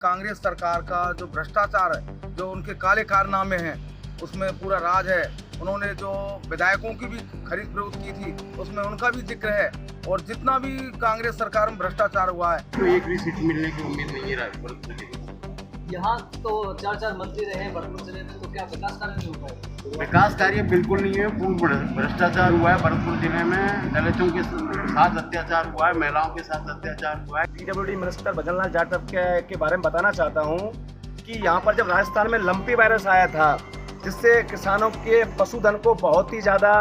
कांग्रेस सरकार का जो भ्रष्टाचार है, जो उनके काले कारनामे हैं, उसमें पूरा राज है। उन्होंने जो विधायकों की भी खरीद फरोख्त की थी, उसमें उनका भी जिक्र है। और जितना भी कांग्रेस सरकार में भ्रष्टाचार हुआ है, तो एक भी सीट मिलने की उम्मीद नहीं है भरतपुर जिले में। यहाँ तो 4 मंत्री रहे हैं भरतपुर जिले में, तो क्या विकास कार्य नहीं हो पाए? विकास कार्य बिल्कुल नहीं है, पूर्ण भ्रष्टाचार हुआ है भरतपुर जिले में। दलितों के साथ अत्याचार हुआ है, महिलाओं के साथ अत्याचार हुआ है। पीडब्ल्यूडी मिनिस्टर भजनलाल जाटव के बारे में बताना चाहता हूँ कि यहाँ पर जब राजस्थान में लंपी वायरस आया था, जिससे किसानों के पशुधन को बहुत ही ज़्यादा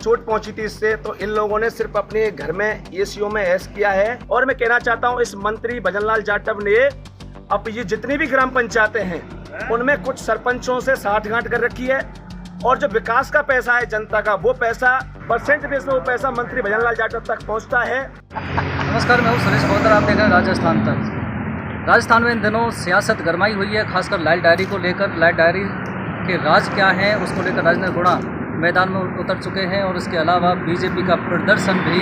चोट पहुंची थी, इससे तो इन लोगों ने सिर्फ अपने घर में एसीओ में ऐश किया है। और मैं कहना चाहता हूँ, इस मंत्री भजनलाल जाटव ने अब ये जितनी भी ग्राम पंचायतें हैं, उनमें कुछ सरपंचों से साठगांठ कर रखी है। और जो विकास का पैसा है जनता का, वो पैसा परसेंट बेस में वो पैसा मंत्री भजनलाल जाटव तक पहुंचता है। नमस्कार, मैं हूँ सुरेश बोहतर। आप देख रहे हैं राजस्थान तक। राजस्थान में इन दिनों सियासत गरमाई हुई है, खासकर लाल डायरी को लेकर। लाल डायरी के राज क्या है, उसको लेकर राजेंद्र गुणा मैदान में उतर चुके हैं। और इसके अलावा बीजेपी का प्रदर्शन भी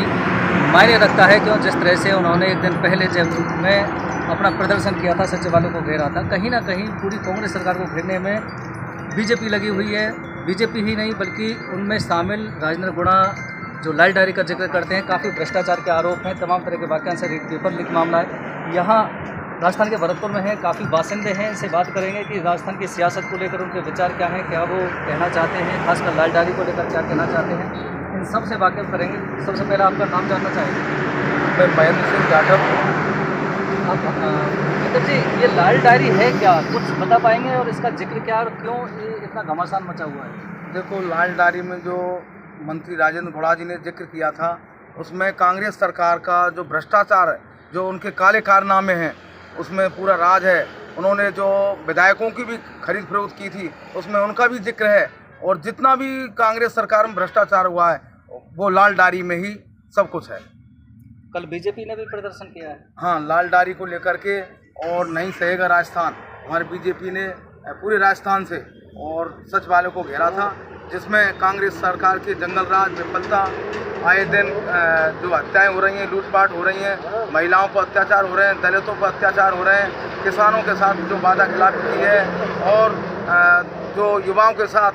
मायने रखता है, क्यों जिस तरह से उन्होंने एक दिन पहले जब में अपना प्रदर्शन किया था, सचिवालय को घेरा था। कहीं ना कहीं पूरी कांग्रेस सरकार को घेरने में बीजेपी लगी हुई है। बीजेपी ही नहीं बल्कि उनमें शामिल राजेंद्र गुणा जो लाल डायरी का जिक्र करते हैं, काफ़ी भ्रष्टाचार के आरोप हैं, तमाम तरह के वाक्यांश से रेड पेपर लीक मामला है। यहाँ राजस्थान के भरतपुर में है, काफ़ी बासिंदे हैं। इनसे बात करेंगे कि राजस्थान की सियासत को लेकर उनके विचार क्या हैं, क्या वो कहना चाहते हैं, खासकर लाल डायरी को लेकर क्या कहना चाहते हैं। इन सब से वाकिफ करेंगे। सबसे पहले आपका नाम जानना चाहेंगे। मैं महेंद्र सिंह जाटव। मित्र जी, ये लाल डायरी है क्या, कुछ बता पाएंगे? और इसका जिक्र क्या और क्यों ये इतना घमासान मचा हुआ है? देखो, लाल डायरी में जो मंत्री राजेंद्र गुणा जी ने जिक्र किया था, उसमें कांग्रेस सरकार का जो भ्रष्टाचार है, जो उनके काले कारनामे हैं, उसमें पूरा राज है। उन्होंने जो विधायकों की भी खरीद फरोख्त की थी, उसमें उनका भी जिक्र है। और जितना भी कांग्रेस सरकार में भ्रष्टाचार हुआ है, वो लाल डायरी में ही सब कुछ है। कल बीजेपी ने भी प्रदर्शन किया है। हाँ, लाल डायरी को लेकर के, और नहीं सहेगा राजस्थान, हमारे बीजेपी ने पूरे राजस्थान से और सचिवालय को घेरा था, जिसमें कांग्रेस सरकार के जंगल राज विफलता, आए दिन जो हत्याएं हो रही हैं, लूटपाट हो रही हैं, महिलाओं पर अत्याचार हो रहे हैं, दलितों पर अत्याचार हो रहे हैं, किसानों के साथ जो वादा खिलाफी की है, और जो युवाओं के साथ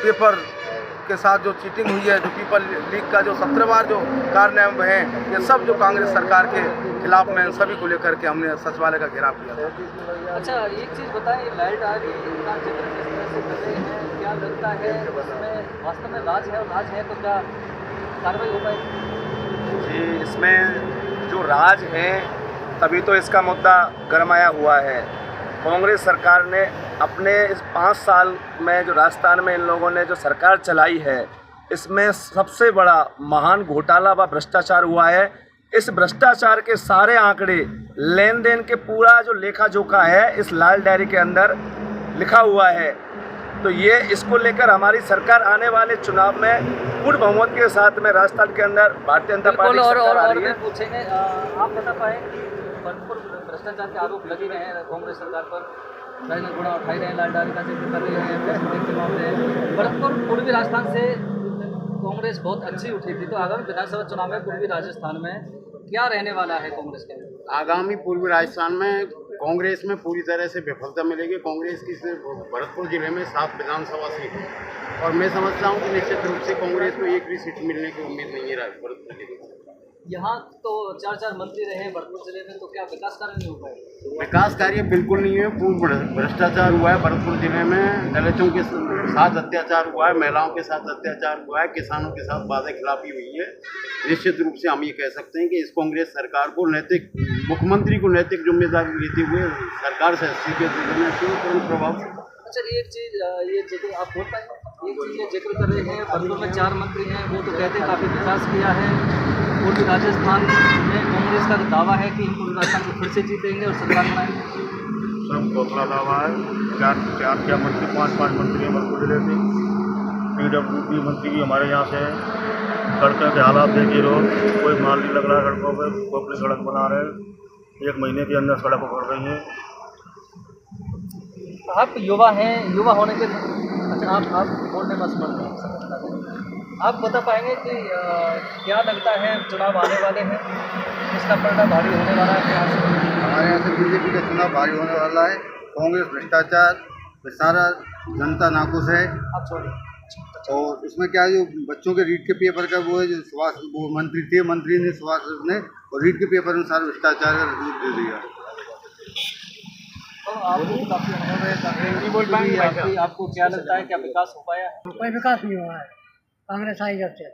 पेपर के साथ जो चीटिंग हुई है, जो पेपर लीक का जो 17 बार जो कारनामे हैं, ये सब जो कांग्रेस सरकार के खिलाफ में, सभी को लेकर के हमने सचिवालय का घेराव किया था। अच्छा, एक चीज़ बताएं, लाल डायरी का जिक्र जिस तरह से कर रहे हैं, क्या लगता है उसमें वास्तव में राज है? और राज है तो क्या कार्रवाई हो पाएगी? जी, इसमें जो राज है, तभी तो इसका मुद्दा गरमाया हुआ है। कांग्रेस सरकार ने अपने इस 5 साल में जो राजस्थान में इन लोगों ने जो सरकार चलाई है, इसमें सबसे बड़ा महान घोटाला व भ्रष्टाचार हुआ है। इस भ्रष्टाचार के सारे आंकड़े, लेन देन के पूरा जो लेखा जोखा है, इस लाल डायरी के अंदर लिखा हुआ है। तो ये इसको लेकर हमारी सरकार आने वाले चुनाव में पूर्ण बहुमत के साथ में राजस्थान के अंदर भारतीय जनता पार्टी की सरकार आ रही है। पूछेंगे, आप बता पाए कि भरतपुर भ्रष्टाचार के आरोप लगे रहे हैं कांग्रेस सरकार पर, राजेंद्र गुणा उठाई रहे हैं, लाल डायरी का जिक्र कर रहे हैं। भरतपुर पूर्वी राजस्थान से कांग्रेस बहुत अच्छी उठी थी, तो आगामी विधानसभा चुनाव में पूर्वी राजस्थान में क्या रहने वाला है कांग्रेस के? आगामी पूर्वी राजस्थान में कांग्रेस में पूरी तरह से विफलता मिलेगी। कांग्रेस की सिर्फ भरतपुर जिले में 7 विधानसभा सीट है, और मैं समझता हूँ कि निश्चित रूप से कांग्रेस को एक भी सीट मिलने की उम्मीद नहीं है भरतपुर जिले में। यहाँ तो 4 मंत्री रहे हैं भरतपुर जिले में, तो क्या विकास कार्य नहीं हो पाए? विकास कार्य बिल्कुल नहीं है, पूर्ण भ्रष्टाचार हुआ है भरतपुर जिले में। दलितों के साथ अत्याचार हुआ है, महिलाओं के साथ अत्याचार हुआ है, किसानों के साथ वादा खिलाफी हुई है। निश्चित रूप से हम ये कह सकते हैं कि इस कांग्रेस सरकार को नैतिक, मुख्यमंत्री को नैतिक जिम्मेदारी लेते हुए सरकार से इस्तीफे देना चाहिए तुरंत प्रभाव से। अच्छा, एक चीज़ ये जिक्र आप बोल पाएंगे, एक चीज़ ये जिक्र कर रहे हैं, भरतपुर में 4 मंत्री हैं, वो तो कहते हैं काफ़ी विकास किया है। पूर्वी राजस्थान में कांग्रेस का दावा है कि पूर्वी राजस्थान को फिर से जीतेंगे और सरकार बनाएंगे। सब खोखला दावा है। चार मंत्री, 5 मंत्री हैं भरतपुर जिले से। पीडब्ल्यूडी मंत्री भी हमारे यहाँ से हैं। सड़कों के हालात देखिए, रोज कोई माल नहीं लग रहा है सड़कों पर। वो अपनी सड़क बना रहे हैं, 1 महीने के अंदर सड़क पकड़ रही हैं। आप युवा हैं, युवा होने के, अच्छा आप बोलने में असमर्थ हैं, आप बता पाएंगे कि क्या लगता है चुनाव आने वाले हैं, इसका परिणाम भारी होने वाला है? हमारे यहाँ से बीजेपी का चुनाव भारी होने वाला है। कांग्रेस भ्रष्टाचार सारा जनता नाखुश है। और उसमें क्या जो बच्चों के रीट के पेपर का वो है जो स्वास्थ्य वो मंत्री ने स्वास्थ्य ने और रीट के पेपर में सारा भ्रष्टाचार का रिपोर्ट दे दिया। आपको क्या लगता है, क्या विकास हो पाया है? कोई विकास नहीं हुआ है कांग्रेस आई जब से।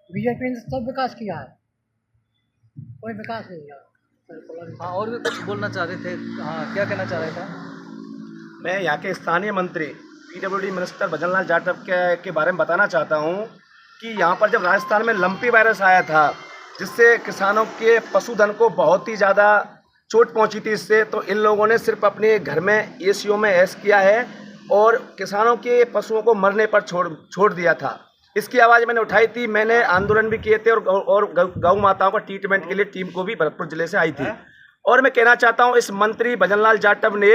बीजेपी ने सब विकास किया है, कोई विकास नहीं हुआ। हाँ, और भी कुछ बोलना चाह रहे थे। हाँ, क्या कहना चाह रहे थे? मैं यहाँ के स्थानीय मंत्री PWD मिनिस्टर भजनलाल जाटव के बारे में बताना चाहता हूँ कि यहाँ पर जब राजस्थान में लंपी वायरस आया था, जिससे किसानों के पशुधन को बहुत ही ज़्यादा चोट पहुँची थी, इससे तो इन लोगों ने सिर्फ अपने घर में ACO में ऐश किया है और किसानों के पशुओं को मरने पर छोड़ दिया था। इसकी आवाज़ मैंने उठाई थी, मैंने आंदोलन भी किए थे और गौ माताओं का ट्रीटमेंट के लिए टीम को भी भरतपुर जिले से आई थी। और मैं कहना चाहता हूँ इस मंत्री भजनलाल जाटव ने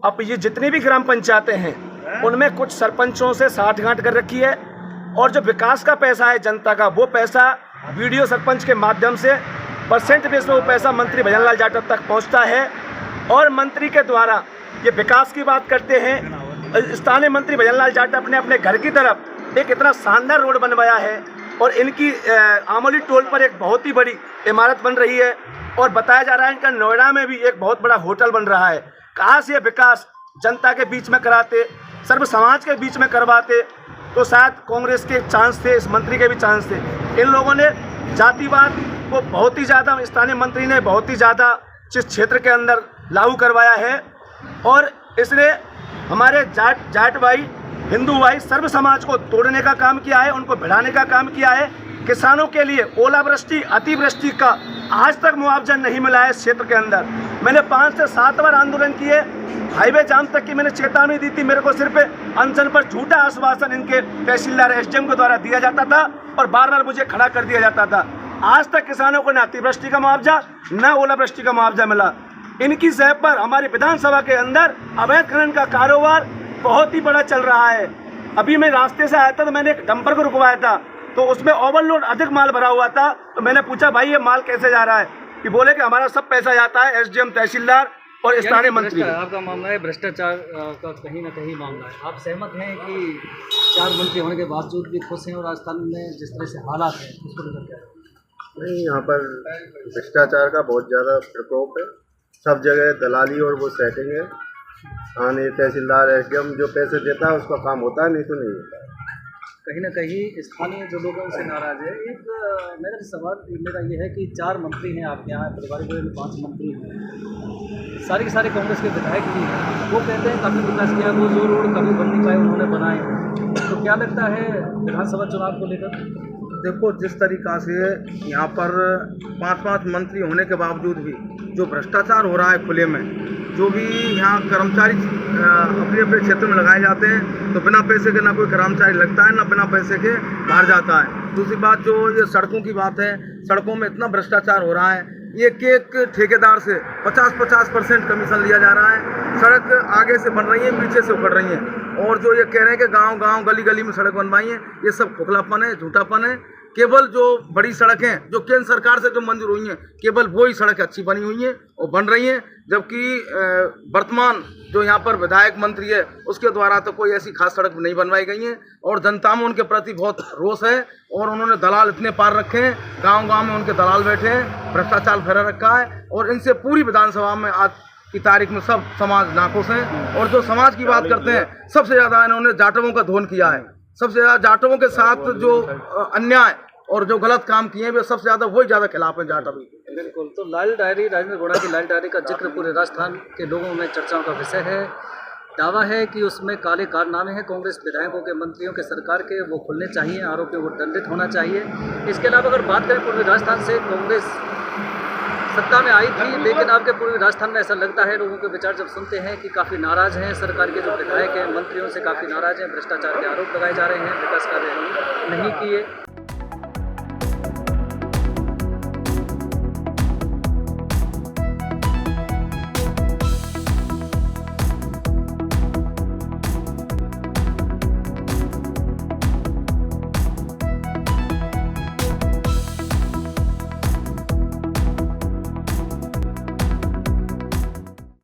अब ये जितनी भी ग्राम पंचायतें हैं उनमें कुछ सरपंचों से साठगांठ कर रखी है और जो विकास का पैसा है जनता का, वो पैसा वीडियो सरपंच के माध्यम से परसेंट बेस में वो पैसा मंत्री भजनलाल जाटव तक पहुंचता है। और मंत्री के द्वारा ये विकास की बात करते हैं। स्थानीय मंत्री भजनलाल जाटव ने अपने घर की तरफ एक इतना शानदार रोड बनवाया है और इनकी आमोली टोल पर एक बहुत ही बड़ी इमारत बन रही है और बताया जा रहा है इनका नोएडा में भी एक बहुत बड़ा होटल बन रहा है। काश ये विकास जनता के बीच में कराते, सर्व समाज के बीच में करवाते तो शायद कांग्रेस के चांस थे, इस मंत्री के भी चांस थे। इन लोगों ने जातिवाद को बहुत ही ज़्यादा, स्थानीय मंत्री ने बहुत ही ज़्यादा जिस क्षेत्र के अंदर लागू करवाया है और इसने हमारे जाट भाई, हिंदू भाई, सर्व समाज को तोड़ने का काम किया है, उनको भिड़ाने का काम किया है। किसानों के लिए ओलावृष्टि, अतिवृष्टि का आज तक मुआवजा नहीं मिला है इस क्षेत्र के अंदर। मैंने 5 से 7 बार आंदोलन किए, हाईवे जाम तक की मैंने चेतावनी दी थी। मेरे को सिर्फ अनशन पर झूठा आश्वासन इनके तहसीलदार SDM के द्वारा दिया जाता था और बार बार मुझे खड़ा कर दिया जाता था। आज तक किसानों को न अतिवृष्टि का मुआवजा न ओलावृष्टि का मुआवजा मिला। इनकी सह पर हमारी विधानसभा के अंदर अवैध खनन का कारोबार बहुत ही बड़ा चल रहा है। अभी मैं रास्ते से आया था तो मैंने एक डंपर को रुकवाया था तो उसमें ओवरलोड अधिक माल भरा हुआ था। तो मैंने पूछा भाई ये माल कैसे जा रहा है, कि बोले कि हमारा सब पैसा जाता है SDM, तहसीलदार और स्थानीय मंत्री। आपका मामला है भ्रष्टाचार का कहीं ना कहीं मामला है। आप सहमत हैं कि 4 मंत्री होने के बावजूद भी खुश हैं और राजस्थान में जिस तरह से हालात हैं उसको लेकर क्या? नहीं, यहाँ पर भ्रष्टाचार का बहुत ज़्यादा प्रकोप है, सब जगह दलाली और वो सेटिंग है। थाने, तहसीलदार, SDM जो पैसे देता है उसका काम होता है, नहीं तो नहीं होता है। कहीं ना कहीं स्थानीय जो लोग हैं उनसे नाराज है। एक मेरा सवाल मेरा ये है कि 4 मंत्री हैं आपके यहाँ, पारिवारिक में 5 मंत्री हैं, सारे के सारे कांग्रेस के विधायक भी हैं। वो कहते हैं काफ़ी विकास किया, वो जो रोड कभी बन नहीं पाए उन्होंने बनाए। तो क्या लगता है विधानसभा चुनाव को लेकर? देखो, जिस तरीक़ा से यहाँ पर 5 मंत्री होने के बावजूद भी जो भ्रष्टाचार हो रहा है खुले में, जो भी यहाँ कर्मचारी अपने अपने क्षेत्र में लगाए जाते हैं तो बिना पैसे के ना कोई कर्मचारी लगता है ना बिना पैसे के बाहर जाता है। दूसरी बात जो ये सड़कों की बात है, सड़कों में इतना भ्रष्टाचार हो रहा है, एक ठेकेदार से 50% कमीशन लिया जा रहा है। सड़क आगे से बन रही है, पीछे से उखड़ रही है और जो ये कह रहे हैं कि गांव गली में सड़क बनवाई है, ये सब खोखलापन है, झूठापन है। केवल जो बड़ी सड़कें जो केंद्र सरकार से जो मंजूर हुई हैं, केवल वही सड़कें अच्छी बनी हुई हैं और बन रही हैं, जबकि वर्तमान जो यहाँ पर विधायक मंत्री है उसके द्वारा तो कोई ऐसी खास सड़क नहीं बनवाई गई है और जनता में उनके प्रति बहुत रोष है और उन्होंने दलाल इतने पार रखे हैं, गांव में उनके दलाल बैठे हैं, भ्रष्टाचार फैला रखा है और इनसे पूरी विधानसभा में आज की तारीख में सब समाज नाखुश हैं। और जो समाज की बात करते हैं, सबसे ज़्यादा इन्होंने जाटवों का धोन किया है। सबसे ज़्यादा जाटवों के साथ जो अन्याय और जो गलत काम किए हैं वे सबसे ज़्यादा वही ज़्यादा खिलाफ हैं जाटव। बिल्कुल। तो लाल डायरी, राजेंद्र घोड़ा की लाल डायरी का जिक्र पूरे राजस्थान के लोगों में चर्चाओं का विषय है। दावा है कि उसमें काले कारनामे हैं कांग्रेस विधायकों के, मंत्रियों के, सरकार के, वो खुलने चाहिए, आरोपियों को दंडित होना चाहिए। इसके अलावा अगर बात करें पूर्वी राजस्थान से, कांग्रेस सत्ता में आई थी लेकिन आपके पूर्वी राजस्थान में ऐसा लगता है, लोगों के विचार जब सुनते हैं कि काफ़ी नाराज़ हैं, सरकार के जो विधायक हैं, मंत्रियों से काफ़ी नाराज़ हैं, भ्रष्टाचार के आरोप लगाए जा रहे हैं, विकास कार्य नहीं किए।